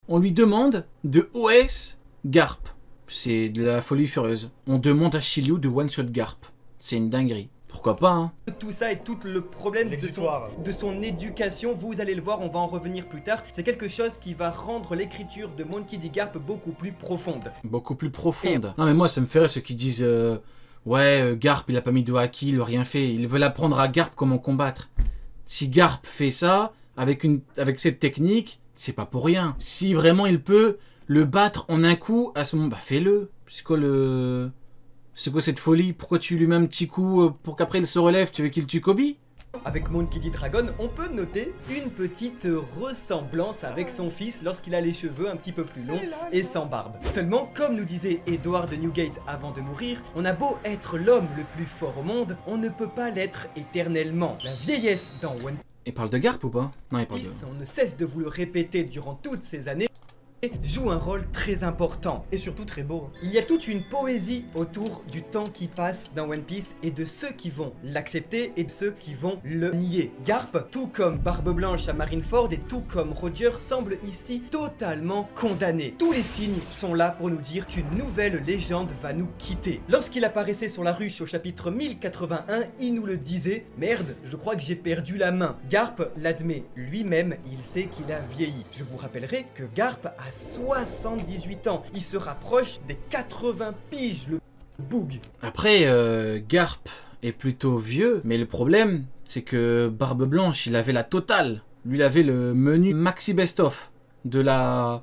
on lui demande de OS Garp. C'est de la folie furieuse. On demande à Shiryu de one-shot Garp. C'est une dinguerie. Pourquoi pas, hein? Tout ça et tout le problème de son éducation, vous allez le voir, on va en revenir plus tard. C'est quelque chose qui va rendre l'écriture de Monkey D. Garp beaucoup plus profonde. Beaucoup plus profonde. Non mais moi ça me ferait ceux qui disent ouais, Garp il a pas mis de haki, il a rien fait. Ils veulent apprendre à Garp comment combattre. Si Garp fait ça, avec cette technique, c'est pas pour rien. Si vraiment il peut le battre en un coup, à ce moment, bah fais-le. C'est quoi cette folie? Pourquoi tu lui mets un petit coup pour qu'après il se relève? Tu veux qu'il tue Kobe? Avec Monkey D. Dragon, on peut noter une petite ressemblance avec son fils lorsqu'il a les cheveux un petit peu plus longs et sans barbe. Seulement, comme nous disait Edward de Newgate avant de mourir, on a beau être l'homme le plus fort au monde, on ne peut pas l'être éternellement. La vieillesse dans One Il parle de Garp ou pas? Non, il parle Piece, de... on ne cesse de vous le répéter durant toutes ces années, joue un rôle très important. Et surtout très beau. Il y a toute une poésie autour du temps qui passe dans One Piece et de ceux qui vont l'accepter et de ceux qui vont le nier. Garp, tout comme Barbe Blanche à Marineford et tout comme Roger, semble ici totalement condamné. Tous les signes sont là pour nous dire qu'une nouvelle légende va nous quitter. Lorsqu'il apparaissait sur la ruche au chapitre 1081, il nous le disait « Merde, je crois que j'ai perdu la main ». Garp l'admet lui-même, il sait qu'il a vieilli. Je vous rappellerai que Garp a 78 ans, il se rapproche des 80 piges, le boug. Après, Garp est plutôt vieux, mais le problème, c'est que Barbe Blanche, il avait la totale. Lui, il avait le menu maxi best-of de la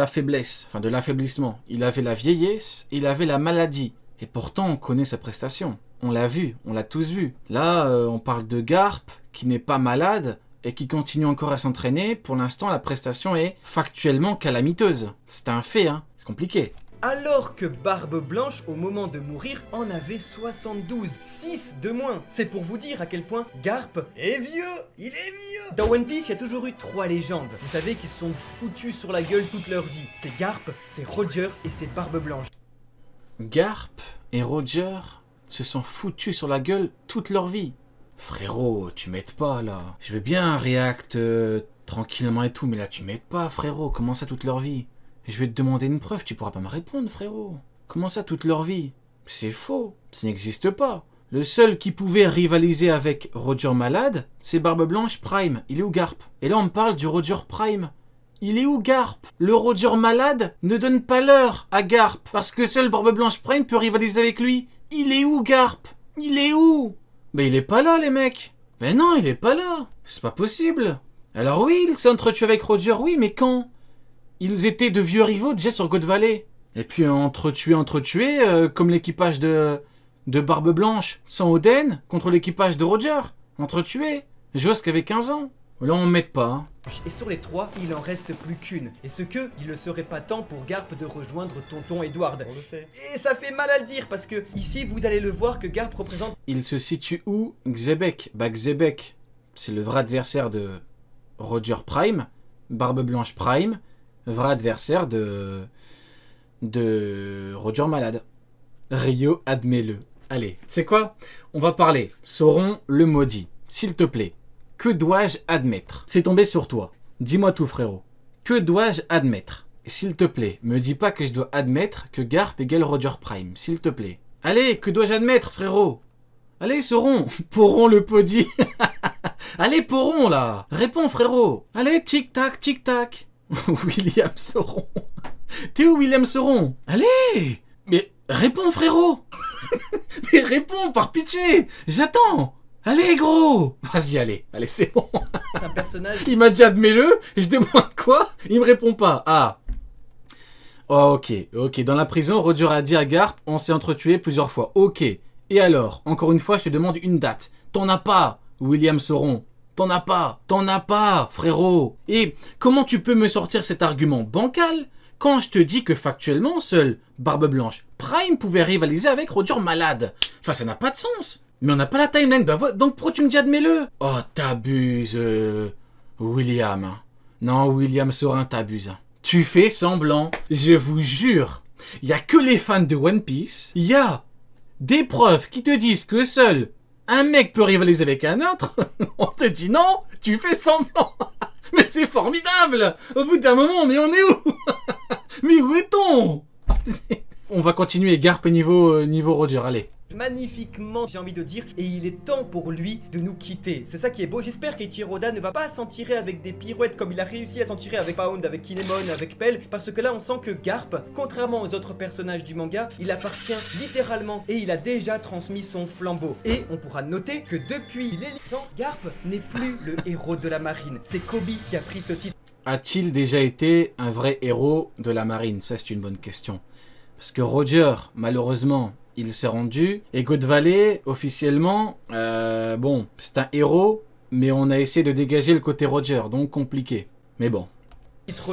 faiblesse, enfin de l'affaiblissement. Il avait la vieillesse, il avait la maladie. Et pourtant, on connaît sa prestation. On l'a vu, on l'a tous vu. Là, on parle de Garp, qui n'est pas malade, et qui continue encore à s'entraîner. Pour l'instant, la prestation est factuellement calamiteuse. C'est un fait, hein. C'est compliqué. Alors que Barbe Blanche, au moment de mourir, en avait 72, 6 de moins. C'est pour vous dire à quel point Garp est vieux. Il est vieux. Dans One Piece, il y a toujours eu 3 légendes. Vous savez qu'ils se sont foutus sur la gueule toute leur vie. C'est Garp, c'est Roger et c'est Barbe Blanche. Garp et Roger se sont foutus sur la gueule toute leur vie. Frérot, tu m'aides pas là. Je veux bien un react tranquillement et tout, mais là tu m'aides pas, frérot. Comment ça toute leur vie? Je vais te demander une preuve, tu pourras pas me répondre, frérot. Comment ça toute leur vie? C'est faux, ça n'existe pas. Le seul qui pouvait rivaliser avec Roger malade, c'est Barbe Blanche Prime. Il est où Garp? Et là on me parle du Roger Prime. Il est où Garp? Le Roger malade ne donne pas l'heure à Garp, parce que seul Barbe Blanche Prime peut rivaliser avec lui. Il est où Garp? Il est où? Ben il est pas là les mecs. Ben non, il est pas là. C'est pas possible. Alors oui, il s'est entretué avec Roger, oui, mais quand? Ils étaient de vieux rivaux déjà sur God Valley. Et puis entretués, comme l'équipage de Barbe Blanche, sans Oden, contre l'équipage de Roger. Entretués. Josk avait 15 ans. Là on m'aide pas, hein. Et sur les 3, il en reste plus qu'une. Et ce que, il ne serait pas temps pour Garp de rejoindre tonton Edward. On le sait. Et ça fait mal à le dire parce que ici vous allez le voir que Garp représente... Il se situe où? Xebec. Bah Xebec, c'est le vrai adversaire de Roger Prime, Barbe Blanche Prime, vrai adversaire de Roger Malade. Rio, admets-le. Allez, tu sais quoi? On va parler. Sauron le maudit. S'il te plaît. Que dois-je admettre? C'est tombé sur toi. Dis-moi tout, frérot. Que dois-je admettre? S'il te plaît, me dis pas que je dois admettre que Garp égale Roger Prime. S'il te plaît. Allez, que dois-je admettre, frérot? Allez, Sauron. Poron le podi. Allez, Poron, là. Réponds, frérot. Allez, tic-tac, tic-tac. William Sauron. T'es où, William Sauron? Allez. Mais réponds, frérot. Mais réponds, par pitié. J'attends. Allez gros! Vas-y, allez, c'est bon. un personnage... Il m'a dit admets-le, et je demande quoi? Il me répond pas. Ah. Oh, ok. Dans la prison, Roger a dit à Garp, on s'est entretués plusieurs fois. Ok. Et alors? Encore une fois, je te demande une date. T'en as pas, William Sauron. T'en as pas, frérot. Et comment tu peux me sortir cet argument bancal quand je te dis que factuellement, seul Barbe Blanche Prime pouvait rivaliser avec Roger Malade? Enfin, ça n'a pas de sens. Mais on n'a pas la timeline, donc pourquoi tu me dis admets-le? Oh, t'abuses, William. Non, William Saurin, t'abuses. Tu fais semblant, je vous jure. Il n'y a que les fans de One Piece. Il y a des preuves qui te disent que seul un mec peut rivaliser avec un autre. On te dit non, tu fais semblant. Mais c'est formidable. Au bout d'un moment, mais on est où? Mais où est-on? On va continuer, Garp niveau Roger, allez. Magnifiquement, j'ai envie de dire, et il est temps pour lui de nous quitter. C'est ça qui est beau. J'espère qu'Eiichiro Oda ne va pas s'en tirer avec des pirouettes comme il a réussi à s'en tirer avec Pound, avec Kinemon, avec Pell, parce que là on sent que Garp, contrairement aux autres personnages du manga, il appartient littéralement et il a déjà transmis son flambeau. Et on pourra noter que depuis les ans, Garp n'est plus le héros de la marine. C'est Koby qui a pris ce titre. A-t-il déjà été un vrai héros de la marine? Ça c'est une bonne question. Parce que Roger, malheureusement, il s'est rendu. Et God Valley, officiellement, bon, c'est un héros, mais on a essayé de dégager le côté Roger, donc compliqué. Mais bon.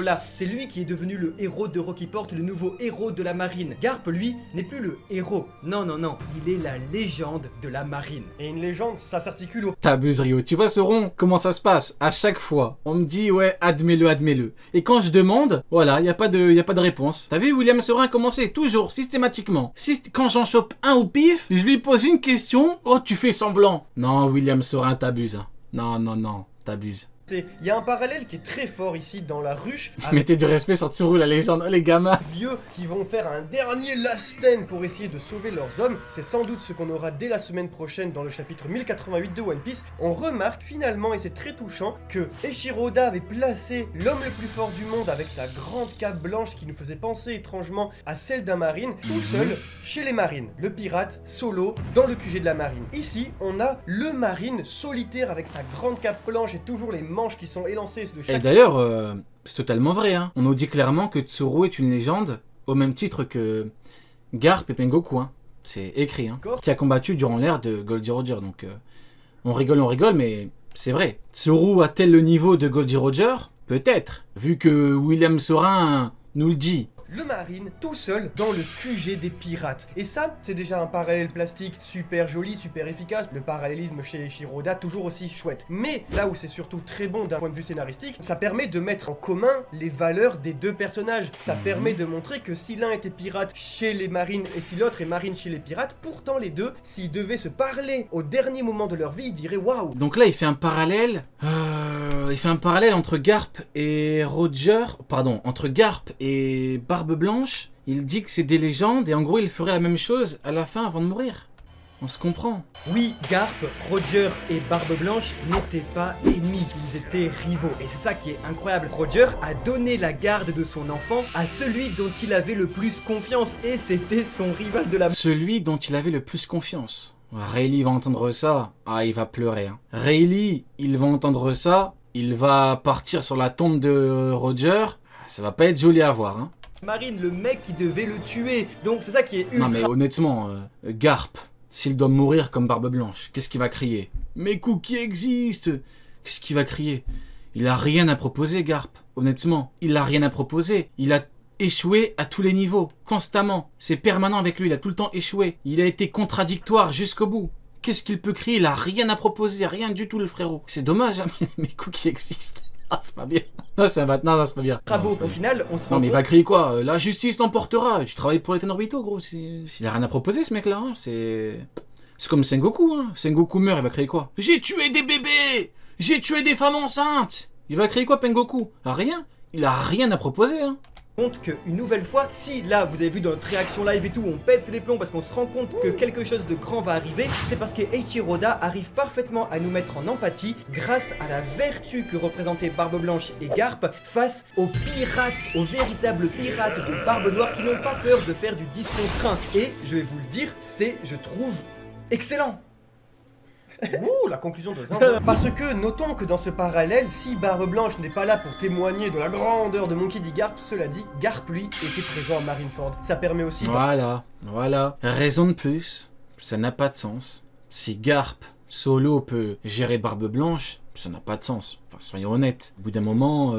Là, c'est lui qui est devenu le héros de Rocky Port, le nouveau héros de la marine. Garp, lui, n'est plus le héros. Non, non, non, il est la légende de la marine. Et une légende, ça s'articule au... T'abuses, Rio. Tu vois ce rond? Comment ça se passe? À chaque fois, on me dit, ouais, admets-le, admets-le. Et quand je demande, voilà, y a pas de réponse. T'as vu, William Serein commencer toujours, systématiquement. Quand j'en chope un au pif, je lui pose une question. Oh, tu fais semblant. Non, William Serein, t'abuses. Hein. Non, non, non, t'abuses. Il y a un parallèle qui est très fort ici dans la ruche. Mettez du respect sur Tsuru, la légende, oh, les gamins. Vieux qui vont faire un dernier last stand pour essayer de sauver leurs hommes. C'est sans doute ce qu'on aura dès la semaine prochaine dans le chapitre 1088 de One Piece. On remarque finalement, et c'est très touchant, que Eiichiro Oda avait placé l'homme le plus fort du monde avec sa grande cape blanche qui nous faisait penser étrangement à celle d'un marine, tout seul chez les marines. Le pirate solo dans le QG de la marine. Ici, on a le marine solitaire avec sa grande cape blanche et toujours les manches qui sont élancées de chaque... Et d'ailleurs, c'est totalement vrai, hein. On nous dit clairement que Tsuru est une légende, au même titre que Garp et Pengoku, hein. C'est écrit, hein. Qui a combattu durant l'ère de Goldie Roger, donc on rigole, mais c'est vrai. Tsuru a-t-elle le niveau de Goldie Roger? Peut-être, vu que William Serein nous le dit. Le marine tout seul dans le QG des pirates. Et ça, c'est déjà un parallèle plastique super joli, super efficace. Le parallélisme chez Eiichiro Oda, toujours aussi chouette. Mais là où c'est surtout très bon d'un point de vue scénaristique, ça permet de mettre en commun les valeurs des deux personnages. Ça permet de montrer que si l'un était pirate chez les marines et si l'autre est marine chez les pirates, pourtant les deux, s'ils devaient se parler au dernier moment de leur vie, ils diraient waouh. Donc là, il fait un parallèle. Entre Garp et Roger. Pardon, entre Garp et Barbe Blanche. Il dit que c'est des légendes et en gros, il ferait la même chose à la fin avant de mourir. On se comprend. Oui, Garp, Roger et Barbe Blanche n'étaient pas ennemis, ils étaient rivaux. Et c'est ça qui est incroyable. Roger a donné la garde de son enfant à celui dont il avait le plus confiance. Et c'était son rival de la... Celui dont il avait le plus confiance. Rayleigh va entendre ça. Ah, il va pleurer. Hein. Rayleigh, il va entendre ça. Il va partir sur la tombe de Roger. Ça va pas être joli à voir, hein. Marine, le mec qui devait le tuer. Donc c'est ça qui est ultra... Non mais honnêtement, Garp, s'il doit mourir comme Barbe Blanche, qu'est-ce qu'il va crier? Mes cookies existent. Qu'est-ce qu'il va crier? Il a rien à proposer, Garp. Honnêtement, il a rien à proposer. Il a échoué à tous les niveaux, constamment. C'est permanent avec lui, il a tout le temps échoué. Il a été contradictoire jusqu'au bout. Qu'est-ce qu'il peut crier? Il a rien à proposer, rien du tout le frérot. C'est dommage, hein, mais mes cookies existent. Ah, c'est pas bien. Non, c'est pas bien. Bravo, au final, on se rend Non, mais il compte... va crier quoi? La justice l'emportera. Tu travailles pour les Tenorito, gros. Il a rien à proposer, ce mec-là. Hein. C'est comme Sengoku. Hein. Sengoku meurt, il va crier quoi? J'ai tué des bébés! J'ai tué des femmes enceintes! Il va crier quoi, Pengoku? Rien. Il a rien à proposer. Hein. Compte qu'une nouvelle fois, si là vous avez vu dans notre réaction live et tout, on pète les plombs parce qu'on se rend compte que quelque chose de grand va arriver, c'est parce que Eiichiro Oda arrive parfaitement à nous mettre en empathie grâce à la vertu que représentaient Barbe Blanche et Garp face aux pirates, aux véritables pirates de Barbe Noire qui n'ont pas peur de faire du 10 contre 1. Et je vais vous le dire, c'est, je trouve, excellent. Ouh, la conclusion de Zinzin. Parce que notons que dans ce parallèle, si Barbe Blanche n'est pas là pour témoigner de la grandeur de Monkey D. Garp, cela dit, Garp lui était présent à Marineford. Ça permet aussi... Voilà. Raison de plus, ça n'a pas de sens. Si Garp solo peut gérer Barbe Blanche, ça n'a pas de sens. Enfin, soyons honnêtes. Au bout d'un moment...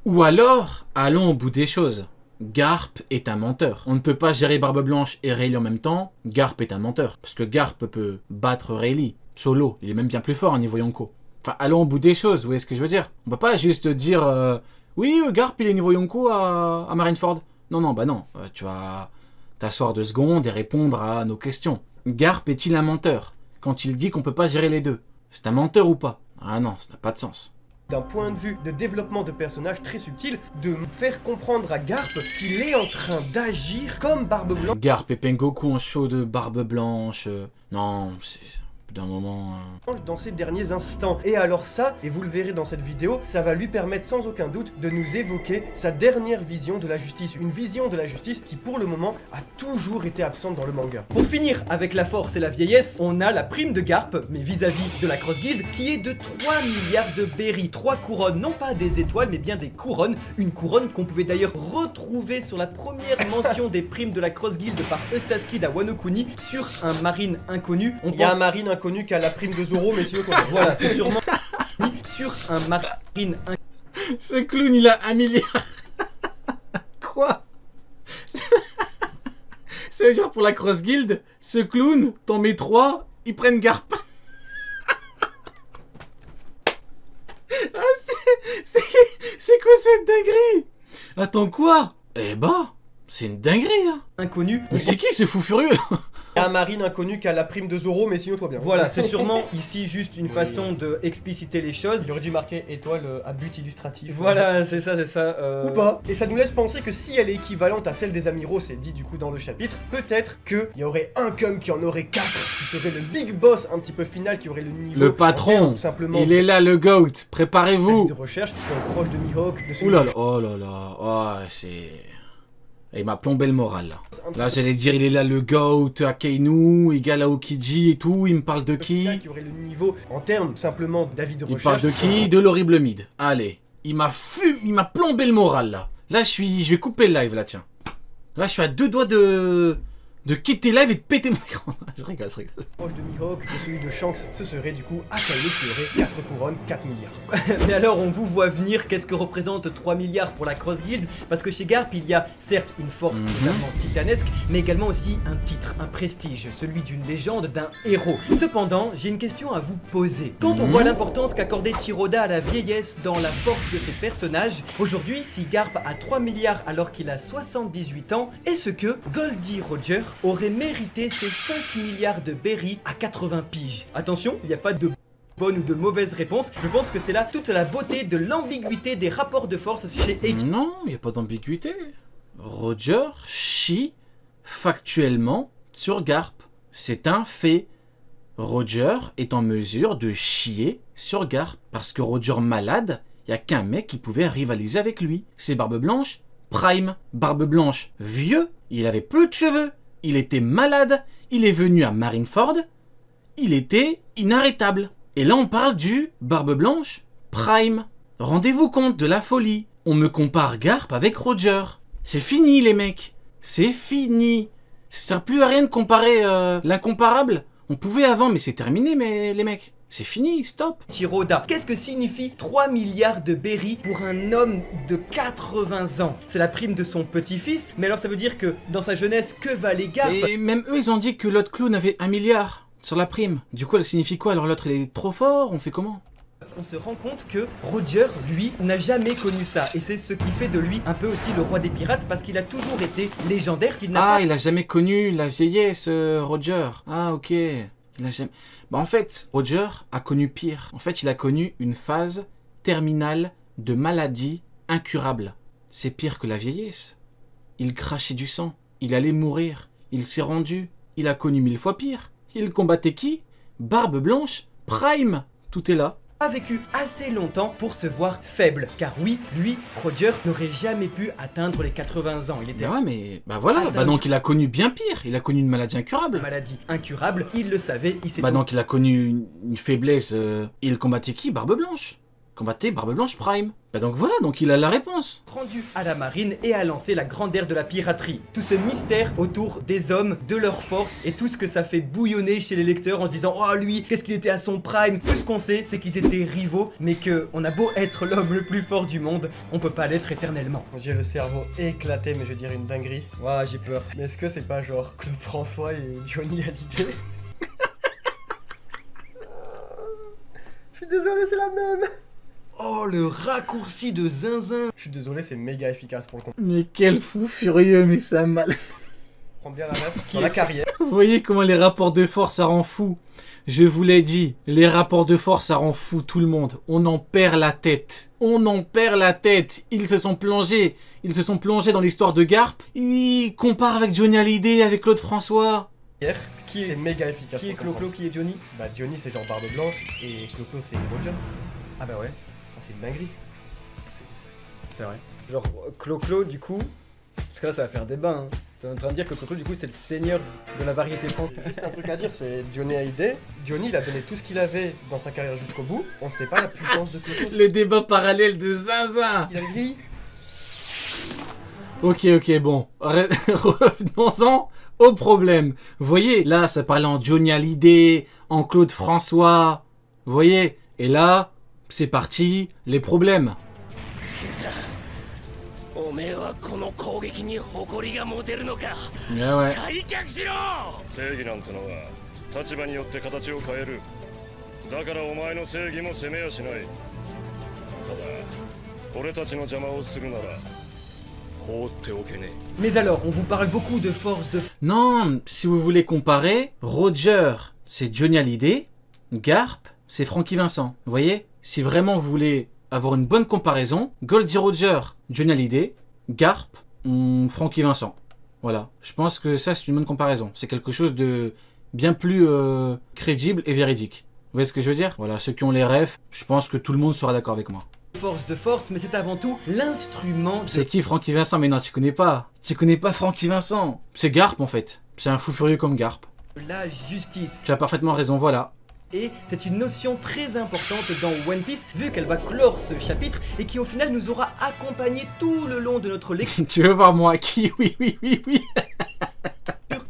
Ou alors, allons au bout des choses. Garp est un menteur. On ne peut pas gérer Barbe Blanche et Rayleigh en même temps. Garp est un menteur. Parce que Garp peut battre Rayleigh. Solo, il est même bien plus fort au niveau Yonko. Enfin, allons au bout des choses, vous voyez ce que je veux dire? On peut pas juste dire oui, Garp il est niveau Yonko à Marineford. Non, bah non. Tu vas t'asseoir 2 secondes et répondre à nos questions. Garp est-il un menteur quand il dit qu'on peut pas gérer les deux? C'est un menteur ou pas? Ah non, ça n'a pas de sens. d'un point de vue de développement de personnage très subtil, de faire comprendre à Garp qu'il est en train d'agir comme Barbe Blanche Garp et Pengoku en show de barbe blanche. Non, c'est... d'un moment... dans ses derniers instants. Et alors ça, et vous le verrez dans cette vidéo, ça va lui permettre sans aucun doute de nous évoquer sa dernière vision de la justice. Une vision de la justice qui pour le moment a toujours été absente dans le manga. Pour finir avec la force et la vieillesse, on a la prime de Garp, mais vis-à-vis de la Cross Guild, qui est de 3 milliards de berries. 3 couronnes, non pas des étoiles, mais bien des couronnes. Une couronne qu'on pouvait d'ailleurs retrouver sur la première mention des primes de la Cross Guild par Eustace-Kid à Wano Kuni sur un marine inconnu. Il y a un marine inconnu qui a la prime de Zoro, mais sinon voilà, c'est sûrement sur un marine inconnu. Ce clown, il a 1 milliard. Quoi? Ça veut dire pour la Cross Guild, ce clown, t'en mets 3, ils prennent Garp. C'est quoi cette dinguerie? Attends, quoi? Eh bah, c'est une dinguerie, hein. Inconnu. Mais c'est qui ce fou furieux? Il y a un marine inconnu qui a la prime de Zoro, mais sinon toi bien. Voilà, c'est sûrement ici juste une façon de expliciter les choses. Il aurait dû marquer étoile à but illustratif. Voilà, c'est ça, c'est ça. Ou pas. Et ça nous laisse penser que si elle est équivalente à celle des Amiraux, c'est dit du coup dans le chapitre, peut-être qu'il y aurait un cum qui en aurait 4, qui serait le big boss un petit peu final, qui aurait le niveau... Le patron, tout simplement, il est là, le GOAT, préparez-vous. de recherche, proche de Mihawk, de celui Ouh là là, oh là là, oh, c'est... Il m'a plombé le moral, là. Là, j'allais dire, il est là, le GOAT, Akainu, égal à Okiji et tout, il me parle de qui? qui aurait le niveau en termes simplement d'avis de Il recherche. parle de qui? De l'horrible mid. Allez, il m'a plombé le moral, là. Là, je vais couper le live, là, tiens. Là, je suis à 2 doigts de quitter live et de péter mon écran. Je rigole. Proche de Mihawk, de celui de Shanks, ce serait du coup Akainu qui aurait 4 couronnes, 4 milliards. Mais alors, on vous voit venir, qu'est-ce que représente 3 milliards pour la Cross Guild? Parce que chez Garp, il y a certes une force totalement titanesque, mais également aussi un titre, un prestige, celui d'une légende, d'un héros. Cependant, j'ai une question à vous poser. Quand on voit l'importance qu'accordait Tiroda à la vieillesse dans la force de ses personnages, aujourd'hui, si Garp a 3 milliards alors qu'il a 78 ans, est-ce que Goldie Roger aurait mérité ses 5 milliards de berries à 80 piges? Attention, il n'y a pas de bonne ou de mauvaise réponse. Je pense que c'est là toute la beauté de l'ambiguïté des rapports de force chez H. Non, il n'y a pas d'ambiguïté. Roger chie factuellement sur Garp. C'est un fait. Roger est en mesure de chier sur Garp. Parce que Roger malade, il n'y a qu'un mec qui pouvait rivaliser avec lui. C'est Barbe Blanche, Prime. Barbe Blanche, vieux, il avait plus de cheveux. Il était malade, il est venu à Marineford, il était inarrêtable. Et là on parle du Barbe Blanche Prime. Rendez-vous compte de la folie. On me compare Garp avec Roger. C'est fini les mecs. C'est fini. Ça sert plus à rien de comparer l'incomparable. On pouvait avant mais c'est terminé mais les mecs. C'est fini, stop. Tiroda. Qu'est-ce que signifie 3 milliards de berries pour un homme de 80 ans? C'est la prime de son petit-fils, mais alors ça veut dire que dans sa jeunesse, que valait Garp? Et même eux, ils ont dit que l'autre clown avait 1 milliard sur la prime. Du coup, elle signifie quoi? Alors l'autre, il est trop fort? On fait comment? On se rend compte que Roger, lui, n'a jamais connu ça. Et c'est ce qui fait de lui un peu aussi le roi des pirates, parce qu'il a toujours été légendaire. Il a jamais connu la vieillesse, Roger. Ah, ok. Il a jamais... Bah en fait, Roger a connu pire. En fait, il a connu une phase terminale de maladie incurable. C'est pire que la vieillesse. Il crachait du sang. Il allait mourir. Il s'est rendu. Il a connu 1000 fois pire. Il combattait qui? Barbe Blanche, Prime. Tout est là. A vécu assez longtemps pour se voir faible. Car oui, lui, Roger, n'aurait jamais pu atteindre les 80 ans. Il était... Ouais, mais... Bah voilà. Bah donc il a connu bien pire. Il a connu une maladie incurable. Maladie incurable, il le savait, il s'est... Bah donc il a connu une faiblesse. Il combattait qui? Barbe Blanche. Combattait Barbe Blanche Prime. Bah donc voilà, donc il a la réponse. Rendu à la marine et a lancé la grande ère de la piraterie. Tout ce mystère autour des hommes, de leur force et tout ce que ça fait bouillonner chez les lecteurs en se disant oh lui, qu'est-ce qu'il était à son prime. Tout ce qu'on sait, c'est qu'ils étaient rivaux, mais que on a beau être l'homme le plus fort du monde, on peut pas l'être éternellement. J'ai le cerveau éclaté, mais je dirais une dinguerie. Ouah, j'ai peur. Mais est-ce que c'est pas genre Claude François et Johnny Hallyday? Je suis désolé, c'est la même. Oh, le raccourci de zinzin. Je suis désolé, c'est méga efficace pour le coup. Mais quel fou furieux, mais ça mal. Prends bien la ref. Dans la carrière. Vous voyez comment les rapports de force, ça rend fou. Je vous l'ai dit, les rapports de force, ça rend fou tout le monde. On en perd la tête. On en perd la tête. Ils se sont plongés dans l'histoire de Garp. Ils comparent avec Johnny Hallyday, avec Claude François. C'est méga efficace. Qui est pour Clo-Clo, comprendre. qui est Johnny? Bah Johnny c'est genre Barbe Blanche et Clo-Clo c'est Roger. Ah bah ouais, Ah, c'est une dinguerie. c'est vrai. Genre Clo-Clo du coup, parce que là ça va faire débat, hein. T'es en train de dire que Clo-Clo du coup c'est le seigneur de la variété française. Juste un truc à dire, c'est Johnny Hallyday. Johnny il a donné tout ce qu'il avait dans sa carrière jusqu'au bout. On ne sait pas la puissance de Clo-Clo. Le débat parallèle de Zinzin. Il avait vieilli. Ok, bon. Revenons-en au problème. Vous voyez, là, ça parlait en Johnny Hallyday, en Claude François. Vous voyez? Et là, c'est parti, les problèmes. おめえはこの攻撃に誇りが持てるのか Ouais. 退却しろ正義なんてのは立場によって形を変える。だからお前の正義も責めやしない。ただ俺たちの邪魔をするなら放っておけねえ。 Mais alors, on vous parle beaucoup de force, de Non, si vous voulez comparer, Roger, c'est Johnny Hallyday, Garp, c'est Frankie Vincent. Vous voyez? Si vraiment vous voulez avoir une bonne comparaison, Goldie Roger, Johnny Hallyday, Garp, Frankie Vincent. Voilà, je pense que ça c'est une bonne comparaison. C'est quelque chose de bien plus crédible et véridique. Vous voyez ce que je veux dire? Voilà, ceux qui ont les refs, je pense que tout le monde sera d'accord avec moi. force, mais c'est avant tout l'instrument de... C'est qui Frankie Vincent? Mais non, tu connais pas. Tu connais pas Frankie Vincent. C'est Garp en fait. C'est un fou furieux comme Garp. la justice. Tu as parfaitement raison, voilà. Et c'est une notion très importante dans One Piece, vu qu'elle va clore ce chapitre et qui au final nous aura accompagnés tout le long de notre lecture Tu veux voir moi qui? Oui.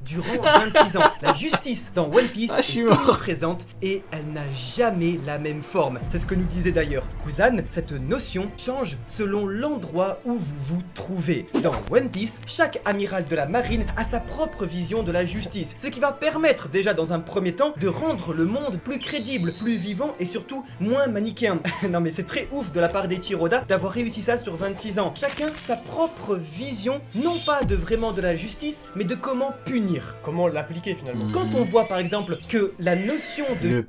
durant 26 ans. La justice dans One Piece Ah, je suis est mort. omniprésente et elle n'a jamais la même forme. C'est ce que nous disait d'ailleurs Kuzan, cette notion change selon l'endroit où vous vous trouvez. Dans One Piece, chaque amiral de la marine a sa propre vision de la justice, ce qui va permettre déjà dans un premier temps de rendre le monde plus crédible, plus vivant et surtout moins manichéen. Non mais c'est très ouf de la part d'Eiichiro Oda d'avoir réussi ça sur 26 ans. Chacun sa propre vision, non pas de vraiment de la justice, mais de comment punir. Comment l'appliquer finalement. Quand on voit par exemple que la notion de... Le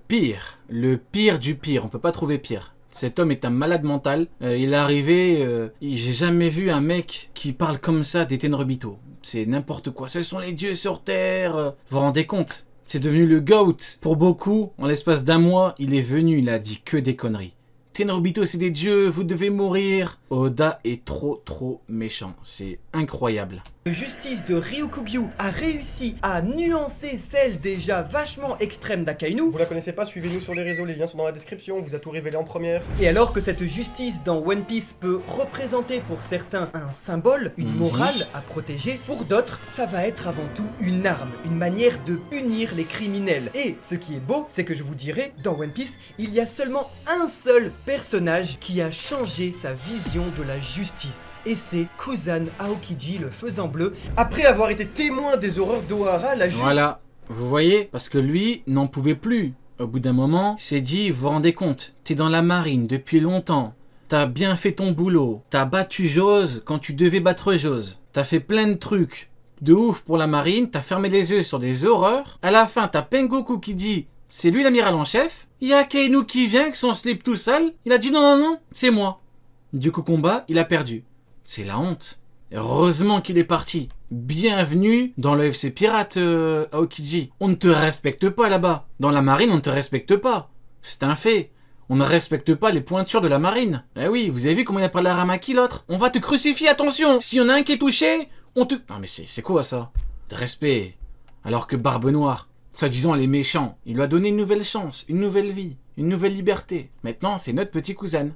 pire du pire, on peut pas trouver pire. Cet homme est un malade mental. Il est arrivé, j'ai jamais vu un mec qui parle comme ça des Tenryubito. C'est n'importe quoi. Ce sont les dieux sur terre. Vous vous rendez compte? C'est devenu le GOAT. Pour beaucoup, en l'espace d'un mois, il est venu, il a dit que des conneries. Tenryubito, c'est des dieux, vous devez mourir. Oda est trop méchant. C'est incroyable. justice de Ryukugyu a réussi à nuancer celle déjà vachement extrême d'Akainu. Vous la connaissez pas, suivez-nous sur les réseaux, les liens sont dans la description, on vous a tout révélé en première. Et alors que cette justice dans One Piece peut représenter pour certains un symbole, une morale à protéger, pour d'autres, ça va être avant tout une arme, une manière de punir les criminels. Et ce qui est beau, c'est que je vous dirai, dans One Piece, il y a seulement un seul personnage qui a changé sa vision de la justice. Et c'est Kuzan Aokiji, le faisan bleu. Après avoir été témoin des horreurs d'Ohara, la justice... Voilà, vous voyez, parce que lui n'en pouvait plus. Au bout d'un moment, il s'est dit, vous vous rendez compte, t'es dans la marine depuis longtemps, t'as bien fait ton boulot, t'as battu Jose quand tu devais battre Jose, t'as fait plein de trucs de ouf pour la marine, t'as fermé les yeux sur des horreurs, à la fin t'as Pengoku qui dit, c'est lui l'amiral en chef, il y a Akainu qui vient avec son slip tout sale, il a dit non, c'est moi. Du coup combat, il a perdu. C'est la honte. Heureusement qu'il est parti. Bienvenue dans le FC Pirate, Aokiji. On ne te respecte pas là-bas. Dans la marine, on ne te respecte pas. C'est un fait. On ne respecte pas les pointures de la marine. Eh oui, vous avez vu comment il a parlé à Ramaki l'autre? On va te crucifier, attention! S'il y en a un qui est touché, on te... Non mais c'est quoi ça? De respect. Alors que Barbe Noire, soi-disant elle est méchant, il lui a donné une nouvelle chance, une nouvelle vie, une nouvelle liberté. Maintenant, c'est notre petit cousin.